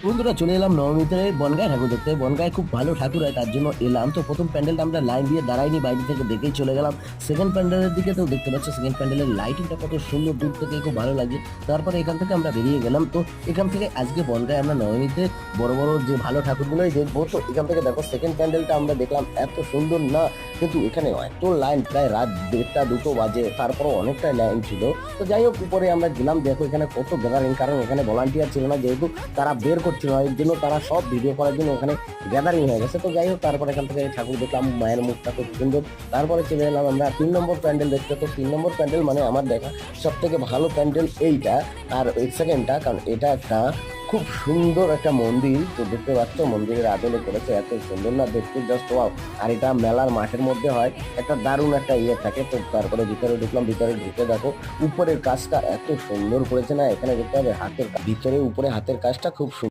বন্ধুরা চলে এলাম নবমীতে বনগায় ঠাকুর দেখতে। বনগায় খুব ভালো ঠাকুর হয়, তার জন্য এলাম। তো প্রথম প্যান্ডেলটা আমরা লাইন দিয়ে দাঁড়াইনি, বাইরে থেকে দেখেই চলে গেলাম সেকেন্ড প্যান্ডেলের দিকে। তো দেখতে পাচ্ছ সেকেন্ড প্যান্ডেলের লাইটিংটা কত সুন্দর, দূর থেকে খুব ভালো লাগে। তারপরে এখান থেকে আমরা বেরিয়ে গেলাম। তো এখান থেকে আজকে বনগায় আমরা নবমীতে বড় বড় যে ভালো ঠাকুরগুলোই দেখবো। তো এখান থেকে দেখো সেকেন্ড প্যান্ডেলটা আমরা দেখলাম, এত সুন্দর না, কিন্তু এখানে এত লাইন, প্রায় রাত 1টা 2টো বাজে, তারপরও অনেকটা লাইন ছিল। তো যাই হোক, উপরে আমরা গেলাম, দেখো এখানে কত গ্যাদারিং, কারণ এখানে ভলান্টিয়ার ছিল না, যেহেতু তারা বের করছিল না, এর জন্য তারা সব ভিডিও করার জন্য ওখানে গ্যাদারিং হয়ে গেছে। তো যাই হোক, তারপরে এখান থেকে ঠাকুর দেখলাম, মায়ের মুখটা খুব সুন্দর। তারপরে চলে এলাম আমরা 3 নম্বর প্যান্ডেল দেখতে। তো 3 নম্বর প্যান্ডেল মানে আমার দেখা সব থেকে ভালো প্যান্ডেল এইটা, আর এই সেকেন্ডটা, কারণ এটা একটা খুব সুন্দর একটা মন্দির। তো দেখতে পাচ্ছ মন্দিরের আদলে করেছে, এত সুন্দর না দেখতে, জাস্ট ওয়াও। আর এটা মেলার মাঠের মধ্যে হয়, একটা দারুণ একটা ইয়ে থাকে। তো তারপরে ভিতরে ঢুকলাম, ভিতরে ঢুকে দেখো উপরের কাজটা এত সুন্দর করেছে না, এখানে দেখতে হবে হাতের ভিতরে উপরে হাতের কাজটা খুব সুন্দর।